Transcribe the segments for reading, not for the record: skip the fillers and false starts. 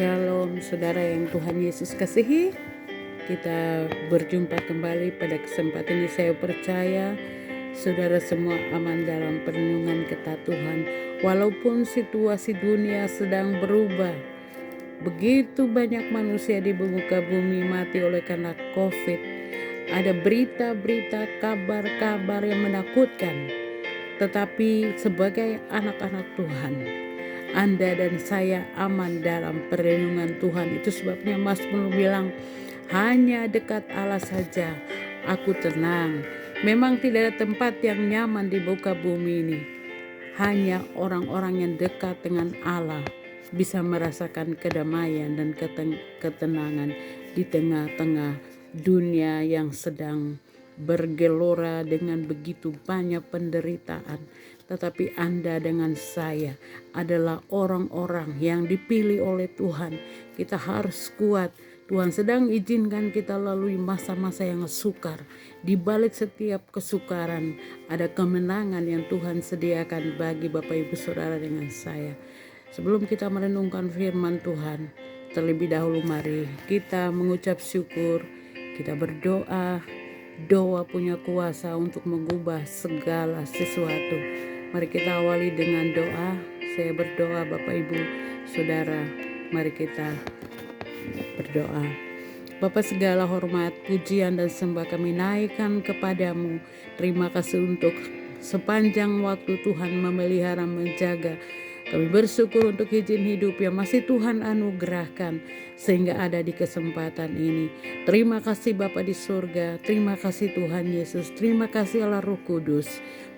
Shalom saudara yang Tuhan Yesus kasihi. Kita berjumpa kembali pada kesempatan ini. Saya percaya saudara semua aman dalam perlindungan kata Tuhan. Walaupun situasi dunia sedang berubah, begitu banyak manusia di muka bumi mati oleh karena COVID. Ada berita-berita, kabar-kabar yang menakutkan. Tetapi sebagai anak-anak Tuhan, Anda dan saya aman dalam perlindungan Tuhan. Itu sebabnya Mazmur bilang, hanya dekat Allah saja aku tenang. Memang tidak ada tempat yang nyaman di muka bumi ini. Hanya orang-orang yang dekat dengan Allah bisa merasakan kedamaian dan ketenangan di tengah-tengah dunia yang sedang bergelora dengan begitu banyak penderitaan. Tetapi Anda dengan saya adalah orang-orang yang dipilih oleh Tuhan. Kita harus kuat. Tuhan sedang izinkan kita lalui masa-masa yang sukar. Di balik setiap kesukaran ada kemenangan yang Tuhan sediakan bagi Bapak Ibu Saudara dengan saya. Sebelum kita merenungkan firman Tuhan, terlebih dahulu mari kita mengucap syukur, kita berdoa. Doa punya kuasa untuk mengubah segala sesuatu. Mari kita awali dengan doa. Saya berdoa Bapak Ibu Saudara, mari kita berdoa. Bapa, segala hormat, pujian dan sembah kami naikkan kepadamu. Terima kasih untuk sepanjang waktu Tuhan memelihara, menjaga. Kami bersyukur untuk izin hidup yang masih Tuhan anugerahkan sehingga ada di kesempatan ini. Terima kasih Bapa di surga, terima kasih Tuhan Yesus, terima kasih Allah Roh Kudus,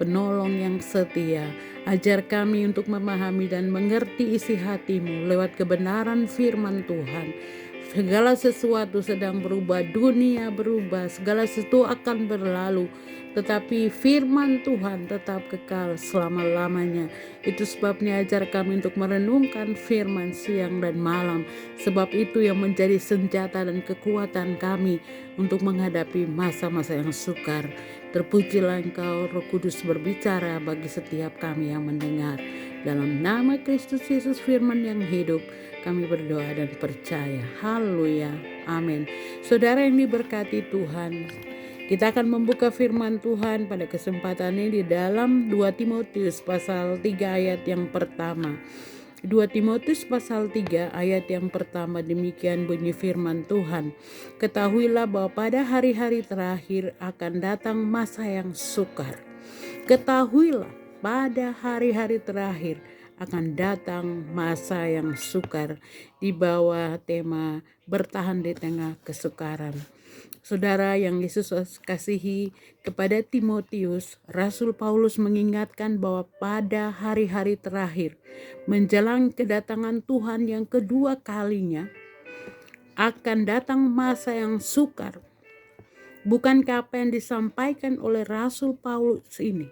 penolong yang setia. Ajar kami untuk memahami dan mengerti isi hati-Mu lewat kebenaran firman Tuhan. Segala sesuatu sedang berubah, dunia berubah, segala sesuatu akan berlalu. Tetapi firman Tuhan tetap kekal selama-lamanya. Itu sebabnya ajar kami untuk merenungkan firman siang dan malam. Sebab itu yang menjadi senjata dan kekuatan kami untuk menghadapi masa-masa yang sukar. Terpujilah Engkau Roh Kudus berbicara bagi setiap kami yang mendengar. Dalam nama Kristus Yesus firman yang hidup, kami berdoa dan percaya. Haleluya. Amin. Saudara yang diberkati Tuhan, kita akan membuka firman Tuhan pada kesempatan ini di dalam 2 Timotius pasal 3 ayat yang pertama. 2 Timotius pasal 3 ayat yang pertama, demikian bunyi firman Tuhan. Ketahuilah bahwa pada hari-hari terakhir akan datang masa yang sukar. Ketahuilah pada hari-hari terakhir akan datang masa yang sukar, di bawah tema bertahan di tengah kesukaran. Saudara yang Yesus kasihi, kepada Timotius, Rasul Paulus mengingatkan bahwa pada hari-hari terakhir, menjelang kedatangan Tuhan yang kedua kalinya, akan datang masa yang sukar. Bukankah apa yang disampaikan oleh Rasul Paulus ini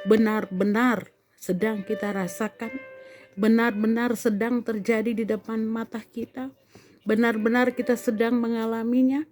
benar-benar sedang kita rasakan, benar-benar sedang terjadi di depan mata kita, benar-benar kita sedang mengalaminya?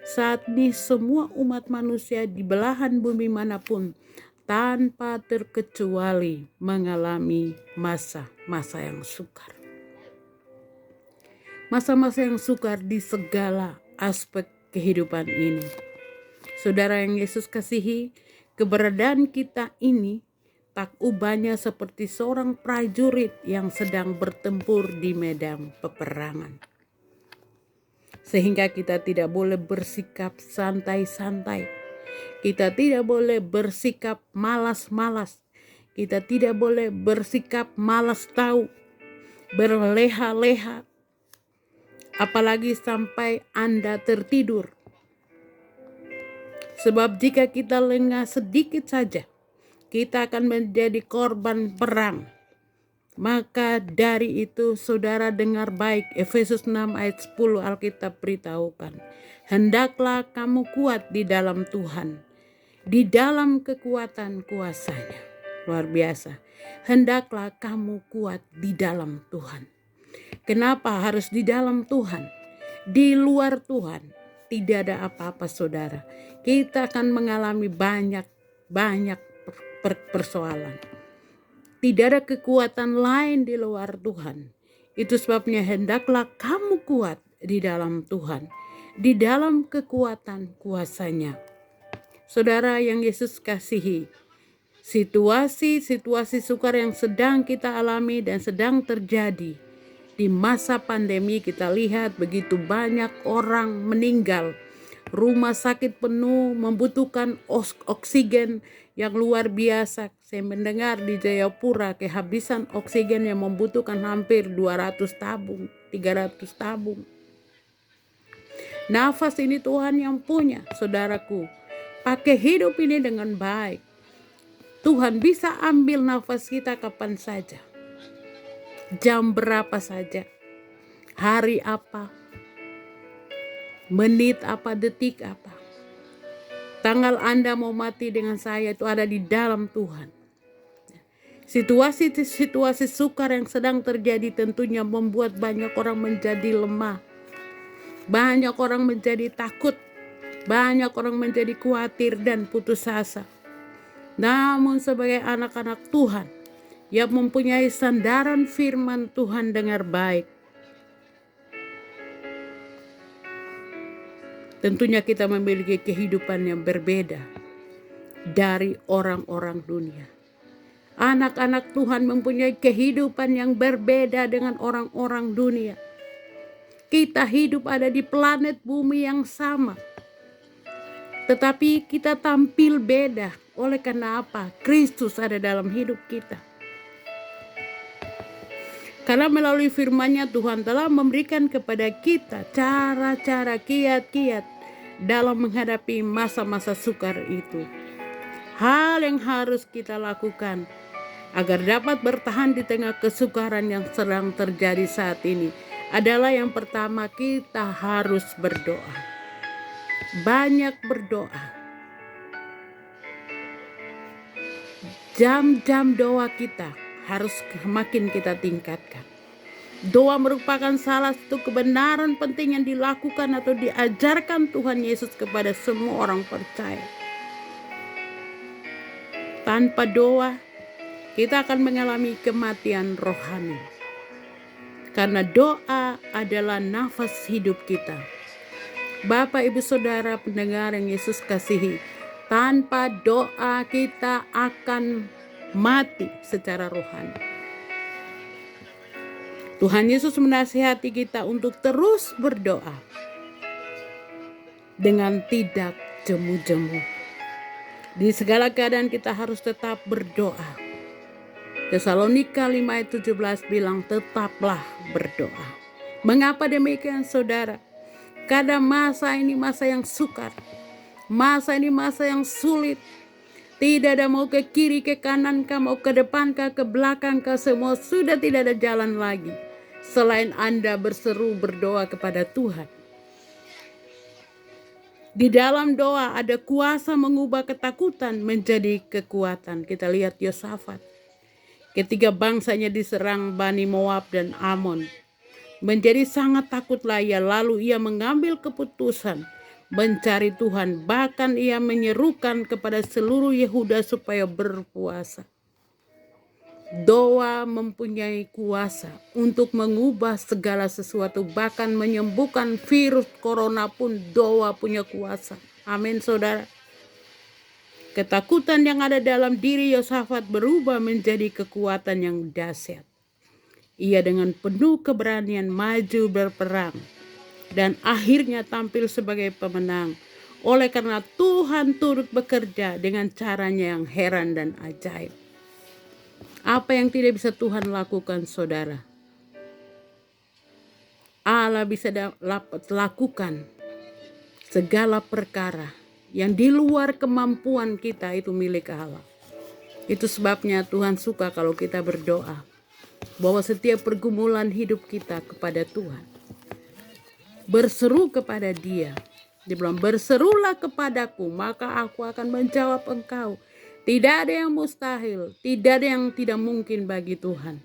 Saat ini semua umat manusia di belahan bumi manapun tanpa terkecuali mengalami masa-masa yang sukar. Masa-masa yang sukar di segala aspek kehidupan ini. Saudara yang Yesus kasihi, keberadaan kita ini tak ubahnya seperti seorang prajurit yang sedang bertempur di medan peperangan. Sehingga kita tidak boleh bersikap santai-santai. Kita tidak boleh bersikap malas-malas. Kita tidak boleh bersikap malas tahu, berleha-leha. Apalagi sampai Anda tertidur. Sebab jika kita lengah sedikit saja, kita akan menjadi korban perang. Maka dari itu saudara dengar baik, Efesus 6 ayat 10 Alkitab beritahukan. Hendaklah kamu kuat di dalam Tuhan, di dalam kekuatan kuasa-Nya. Luar biasa. Hendaklah kamu kuat di dalam Tuhan. Kenapa harus di dalam Tuhan? Di luar Tuhan tidak ada apa-apa saudara. Kita akan mengalami banyak persoalan. Tidak ada kekuatan lain di luar Tuhan Itu sebabnya hendaklah kamu kuat di dalam Tuhan, di dalam kekuatan kuasa-Nya. Saudara yang Yesus kasihi, situasi sukar yang sedang kita alami dan sedang terjadi di masa pandemi, kita lihat begitu banyak orang meninggal. Rumah sakit penuh, membutuhkan oksigen yang luar biasa. Saya mendengar di Jayapura kehabisan oksigen yang membutuhkan hampir 200 tabung, 300 tabung. Nafas ini Tuhan yang punya, saudaraku. Pakai hidup ini dengan baik. Tuhan bisa ambil nafas kita kapan saja. Jam berapa saja. Hari apa. Menit apa, detik apa. Tanggal Anda mau mati dengan saya itu ada di dalam Tuhan. Situasi sukar yang sedang terjadi tentunya membuat banyak orang menjadi lemah. Banyak orang menjadi takut. Banyak orang menjadi khawatir dan putus asa. Namun sebagai anak-anak Tuhan yang mempunyai sandaran firman Tuhan dengar baik, tentunya kita memiliki kehidupan yang berbeda dari orang-orang dunia. Anak-anak Tuhan mempunyai kehidupan yang berbeda dengan orang-orang dunia. Kita hidup ada di planet bumi yang sama, tetapi kita tampil beda. Oleh karena apa? Kristus ada dalam hidup kita. Karena melalui firman-Nya Tuhan telah memberikan kepada kita cara-cara, kiat-kiat dalam menghadapi masa-masa sukar itu. Hal yang harus kita lakukan agar dapat bertahan di tengah kesukaran yang sedang terjadi saat ini adalah yang pertama, kita harus berdoa. Banyak berdoa. Jam-jam doa kita harus semakin kita tingkatkan. Doa merupakan salah satu kebenaran penting yang dilakukan atau diajarkan Tuhan Yesus kepada semua orang percaya. Tanpa doa, kita akan mengalami kematian rohani. Karena doa adalah nafas hidup kita. Bapak, Ibu, Saudara pendengar yang Yesus kasihi, tanpa doa kita akan mati secara rohani. Tuhan Yesus menasihati kita untuk terus berdoa dengan tidak jemu-jemu. Di segala keadaan kita harus tetap berdoa. Tesalonika 5 ayat 17 bilang tetaplah berdoa. Mengapa demikian, saudara? Karena masa ini masa yang sukar. Masa ini masa yang sulit. Tidak ada mau ke kiri, ke kanan, mau ke depan, ke belakang, semua sudah tidak ada jalan lagi. Selain Anda berseru berdoa kepada Tuhan. Di dalam doa ada kuasa mengubah ketakutan menjadi kekuatan. Kita lihat Yosafat. Ketika bangsanya diserang Bani Moab dan Amon. Menjadi sangat takutlah ia, lalu ia mengambil keputusan mencari Tuhan. Bahkan ia menyerukan kepada seluruh Yehuda supaya berpuasa. Doa mempunyai kuasa untuk mengubah segala sesuatu, bahkan menyembuhkan virus corona pun doa punya kuasa. Amin, saudara. Ketakutan yang ada dalam diri Yosafat berubah menjadi kekuatan yang dahsyat. Ia dengan penuh keberanian maju berperang dan akhirnya tampil sebagai pemenang. Oleh karena Tuhan turut bekerja dengan caranya yang heran dan ajaib. Apa yang tidak bisa Tuhan lakukan, saudara? Allah bisa lakukan segala perkara yang di luar kemampuan kita, itu milik Allah. Itu sebabnya Tuhan suka kalau kita berdoa. Bahwa setiap pergumulan hidup kita kepada Tuhan. Berseru kepada Dia. Dia bilang, berserulah kepadaku, maka aku akan menjawab engkau. Tidak ada yang mustahil, tidak ada yang tidak mungkin bagi Tuhan.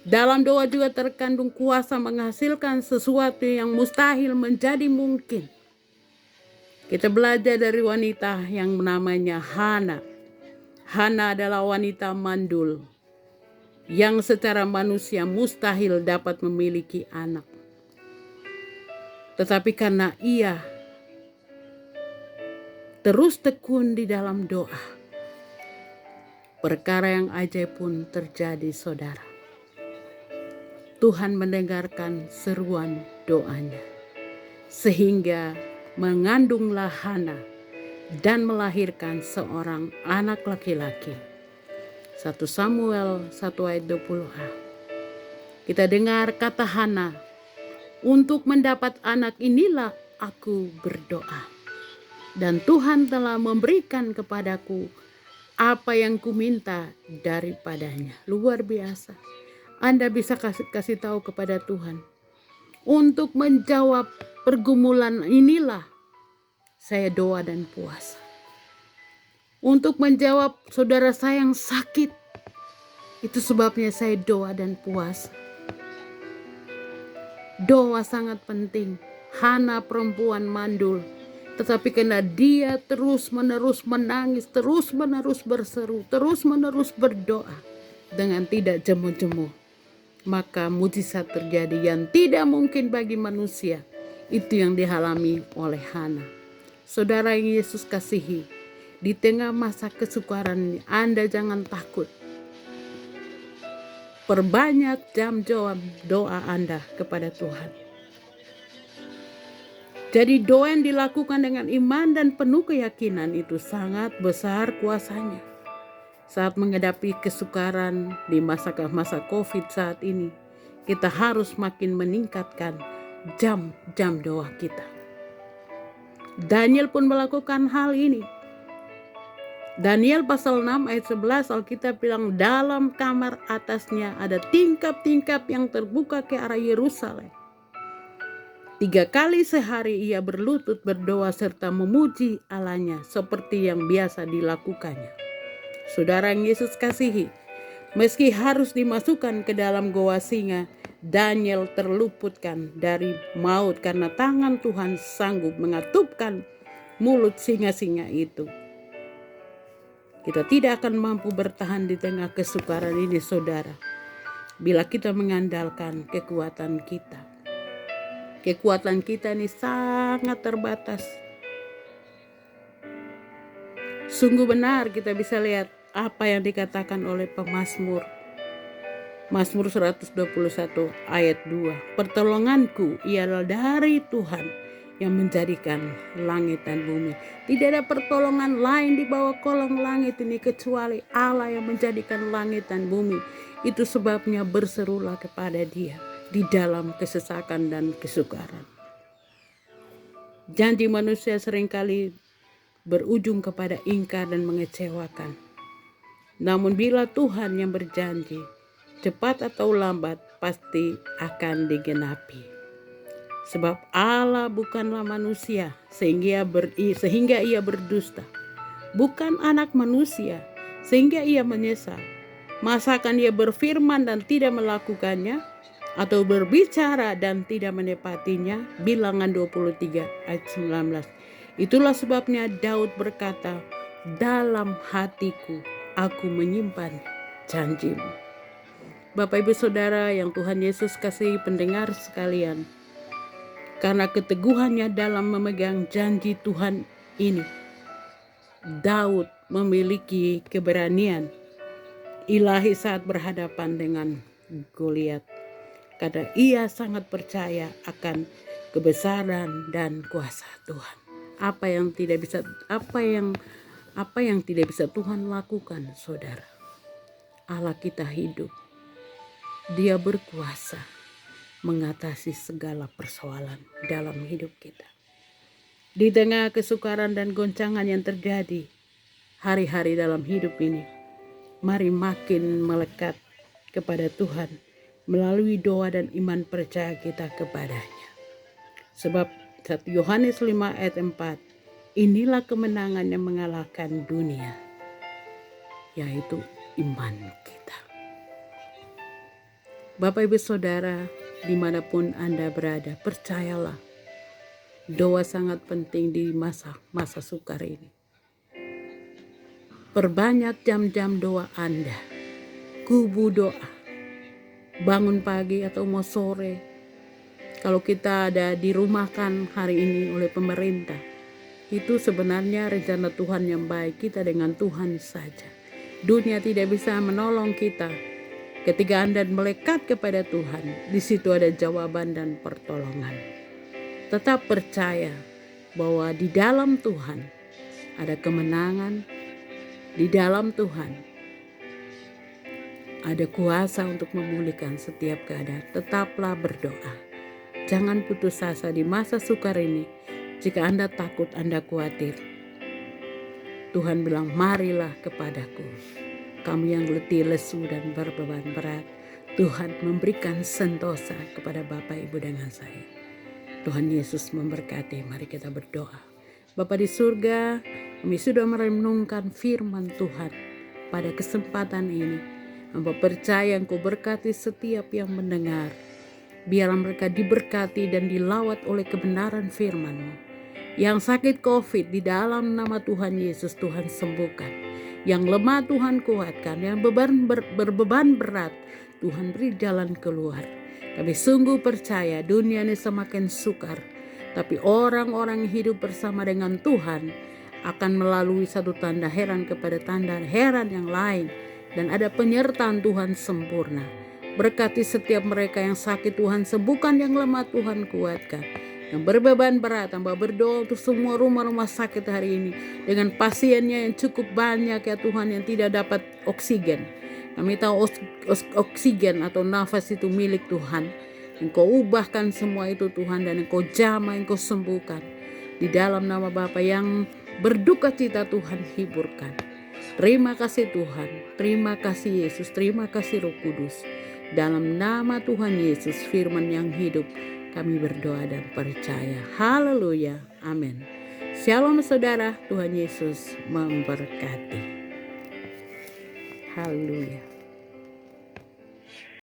Dalam doa juga terkandung kuasa menghasilkan sesuatu yang mustahil menjadi mungkin. Kita belajar dari wanita yang namanya Hana. Hana adalah wanita mandul. yang secara manusia mustahil dapat memiliki anak. Tetapi karena ia terus tekun di dalam doa, perkara yang ajaib pun terjadi, saudara. Tuhan mendengarkan seruan doanya, sehingga mengandunglah Hana dan melahirkan seorang anak laki-laki. 1 Samuel 1 ayat 20a. Kita dengar kata Hana, untuk mendapat anak inilah aku berdoa. Dan Tuhan telah memberikan kepadaku apa yang kuminta daripadanya. Luar biasa. Anda bisa kasih tahu kepada Tuhan, untuk menjawab pergumulan inilah saya doa dan puasa. Untuk menjawab saudara saya yang sakit, itu sebabnya saya doa dan puasa. Doa sangat penting. Hana perempuan mandul, tetapi karena dia terus-menerus menangis, terus-menerus berseru, terus-menerus berdoa dengan tidak jemu-jemu, maka mujizat terjadi yang tidak mungkin bagi manusia. Itu yang dialami oleh Hana. Saudara yang Yesus kasihi, di tengah masa kesukaran ini, Anda jangan takut. Perbanyak jam jawab doa Anda kepada Tuhan. Jadi doa yang dilakukan dengan iman dan penuh keyakinan itu sangat besar kuasanya. Saat menghadapi kesukaran di masa COVID saat ini, kita harus makin meningkatkan jam-jam doa kita. Daniel pun melakukan hal ini. Daniel pasal 6 ayat 11 Alkitab bilang, dalam kamar atasnya ada tingkap-tingkap yang terbuka ke arah Yerusalem. 3 kali sehari ia berlutut berdoa serta memuji Allahnya seperti yang biasa dilakukannya. Saudara yang Yesus kasihi, meski harus dimasukkan ke dalam goa singa, Daniel terluputkan dari maut karena tangan Tuhan sanggup mengatupkan mulut singa-singa itu. Kita tidak akan mampu bertahan di tengah kesukaran ini, saudara, bila kita mengandalkan kekuatan kita. Kekuatan kita ini sangat terbatas. Sungguh benar kita bisa lihat apa yang dikatakan oleh pemazmur. Mazmur 121 ayat 2. Pertolonganku ialah dari Tuhan yang menjadikan langit dan bumi. Tidak ada pertolongan lain di bawah kolong langit ini kecuali Allah yang menjadikan langit dan bumi. Itu sebabnya berserulah kepada Dia di dalam kesesakan dan kesukaran. Janji manusia seringkali berujung kepada ingkar dan mengecewakan. Namun bila Tuhan yang berjanji, cepat atau lambat pasti akan digenapi. Sebab Allah bukanlah manusia sehingga ia berdusta. Bukan anak manusia sehingga ia menyesal. Masakan ia berfirman dan tidak melakukannya, atau berbicara dan tidak menepatinya? Bilangan 23 ayat 19. Itulah sebabnya Daud berkata, dalam hatiku aku menyimpan janjimu. Bapak Ibu Saudara yang Tuhan Yesus kasih pendengar sekalian, karena keteguhannya dalam memegang janji Tuhan ini, Daud memiliki keberanian ilahi saat berhadapan dengan Goliat, karena ia sangat percaya akan kebesaran dan kuasa Tuhan. Apa yang tidak bisa Tuhan lakukan, saudara? Allah kita hidup. Dia berkuasa mengatasi segala persoalan dalam hidup kita. Di tengah kesukaran dan goncangan yang terjadi hari-hari dalam hidup ini, mari makin melekat kepada Tuhan melalui doa dan iman percaya kita kepadanya. Sebab 1 Yohanes 5 ayat 4, inilah kemenangan yang mengalahkan dunia, yaitu iman kita. Bapak Ibu Saudara, dimanapun Anda berada, percayalah, doa sangat penting di masa sukar ini. Perbanyak jam-jam doa Anda, kubu doa, bangun pagi atau mau sore, kalau kita ada dirumahkan hari ini oleh pemerintah, itu sebenarnya rencana Tuhan yang baik. Kita dengan Tuhan saja. Dunia tidak bisa menolong kita. Ketika Anda melekat kepada Tuhan, di situ ada jawaban dan pertolongan. Tetap percaya bahwa di dalam Tuhan ada kemenangan, di dalam Tuhan ada kuasa untuk memulihkan setiap keadaan. Tetaplah berdoa. Jangan putus asa di masa sukar ini. Jika Anda takut, Anda khawatir, Tuhan bilang, marilah kepadaku. Kamu yang letih, lesu, dan berbeban berat. Tuhan memberikan sentosa kepada Bapak, Ibu, dengan saya. Tuhan Yesus memberkati. Mari kita berdoa. Bapa di surga, kami sudah merenungkan firman Tuhan pada kesempatan ini. Hamba percaya Engkau berkati setiap yang mendengar. Biarlah mereka diberkati dan dilawat oleh kebenaran firman-Mu. Yang sakit COVID, di dalam nama Tuhan Yesus, Tuhan sembuhkan. Yang lemah Tuhan kuatkan, yang berbeban berat, Tuhan beri jalan keluar. Kami sungguh percaya dunia ini semakin sukar, tapi orang-orang yang hidup bersama dengan Tuhan akan melalui satu tanda heran kepada tanda heran yang lain, dan ada penyertaan Tuhan sempurna. Berkati setiap mereka yang sakit, Tuhan sembuhkan, yang lemah Tuhan kuatkan, yang berbeban berat. Hamba berdoa untuk semua rumah-rumah sakit hari ini, dengan pasiennya yang cukup banyak ya Tuhan, yang tidak dapat oksigen. Kami tahu oksigen atau nafas itu milik Tuhan. Engkau ubahkan semua itu Tuhan, dan Engkau jamah, Engkau sembuhkan. Di dalam nama Bapa yang berduka cita, Tuhan hiburkan. Terima kasih Tuhan, terima kasih Yesus, terima kasih Roh Kudus. Dalam nama Tuhan Yesus, firman yang hidup, kami berdoa dan percaya. Haleluya, amin. Shalom saudara, Tuhan Yesus memberkati. Haleluya.